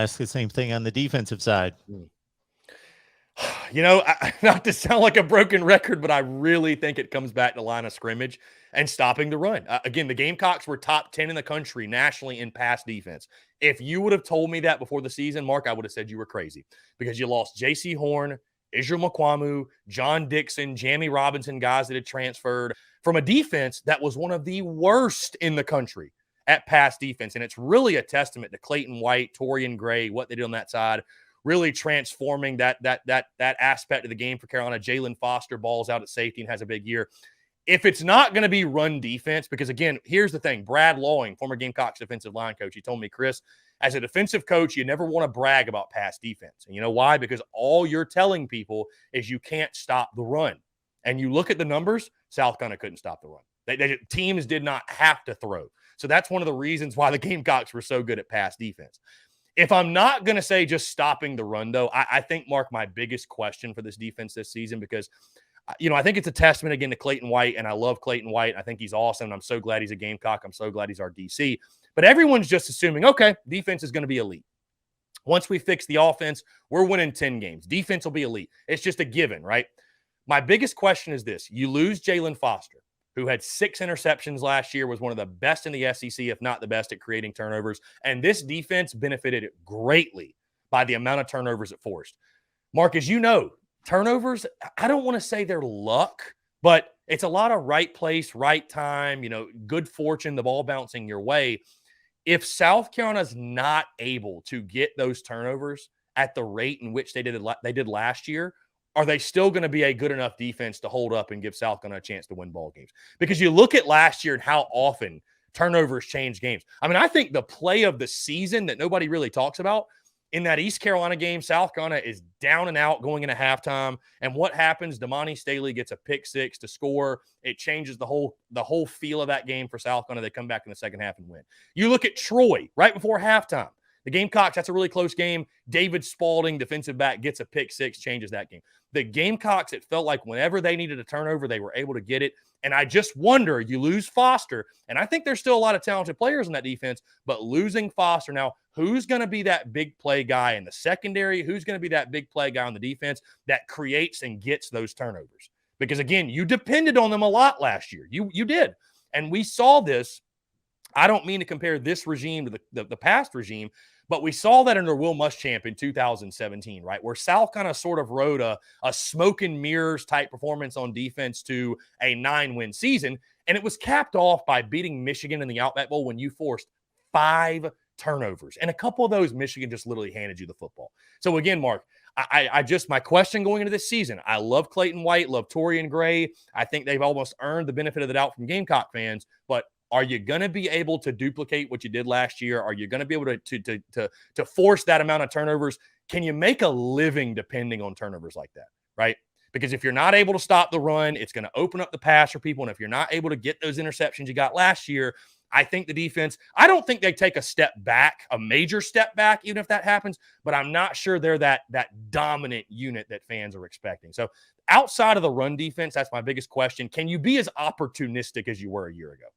ask the same thing on the defensive side. You know, not to sound like a broken record, but I really think it comes back to line of scrimmage and stopping the run. Again, the Gamecocks were top 10 in the country nationally in pass defense. If you would have told me that before the season, Mark, I would have said you were crazy because you lost J.C. Horn, Israel McQuamu, John Dixon, Jamie Robinson, guys that had transferred from a defense that was one of the worst in the country at pass defense. And it's really a testament to Clayton White, Torian Gray, what they did on that side, really transforming that aspect of the game for Carolina. Jalen Foster balls out at safety and has a big year. If it's not going to be run defense, because again, here's the thing, Brad Lawing, former Gamecocks defensive line coach, he told me, Chris, as a defensive coach, you never want to brag about pass defense. And you know why? Because all you're telling people is you can't stop the run. And you look at the numbers, South Carolina couldn't stop the run. Teams did not have to throw. So that's one of the reasons why the Gamecocks were so good at pass defense. If I'm not going to say just stopping the run, though, I think, Mark, my biggest question for this defense this season, because, you know, I think it's a testament, again, to Clayton White, and I love Clayton White. I think he's awesome, and I'm so glad he's a Gamecock. I'm so glad he's our DC. But everyone's just assuming, okay, defense is going to be elite. Once we fix the offense, we're winning 10 games. Defense will be elite. It's just a given, right? My biggest question is this. You lose Jalen Foster, who had 6 interceptions last year, was one of the best in the SEC, if not the best at creating turnovers. And this defense benefited greatly by the amount of turnovers it forced. Mark, as you know, turnovers, I don't want to say they're luck, but it's a lot of right place, right time, you know, good fortune, the ball bouncing your way. If South Carolina's not able to get those turnovers at the rate in which they did last year, are they still going to be a good enough defense to hold up and give South Carolina a chance to win ball games? Because you look at last year and how often turnovers change games. I mean, I think the play of the season that nobody really talks about, in that East Carolina game, South Carolina is down and out going into halftime. And what happens? Damani Staley gets a pick six to score. It changes the whole feel of that game for South Carolina. They come back in the second half and win. You look at Troy right before halftime. The Gamecocks, that's a really close game. David Spalding, defensive back, gets a pick six, changes that game. The Gamecocks, it felt like whenever they needed a turnover, they were able to get it. And I just wonder, you lose Foster, and I think there's still a lot of talented players in that defense, but losing Foster now, who's going to be that big play guy in the secondary? Who's going to be that big play guy on the defense that creates and gets those turnovers? Because, again, you depended on them a lot last year. You did. And we saw this. I don't mean to compare this regime to the past regime, but we saw that under Will Muschamp in 2017, right, where South kind of sort of rode a smoke and mirrors type performance on defense to a 9-win season. And it was capped off by beating Michigan in the Outback Bowl when you forced 5 turnovers. And a couple of those, Michigan just literally handed you the football. So again, Mark, my question going into this season, I love Clayton White, love Torian Gray. I think they've almost earned the benefit of the doubt from Gamecock fans, but are you going to be able to duplicate what you did last year? Are you going to be able to force that amount of turnovers? Can you make a living depending on turnovers like that, right? Because if you're not able to stop the run, it's going to open up the pass for people. And if you're not able to get those interceptions you got last year, I think the defense, I don't think they take a step back, a major step back, even if that happens, but I'm not sure they're that dominant unit that fans are expecting. So outside of the run defense, that's my biggest question. Can you be as opportunistic as you were a year ago?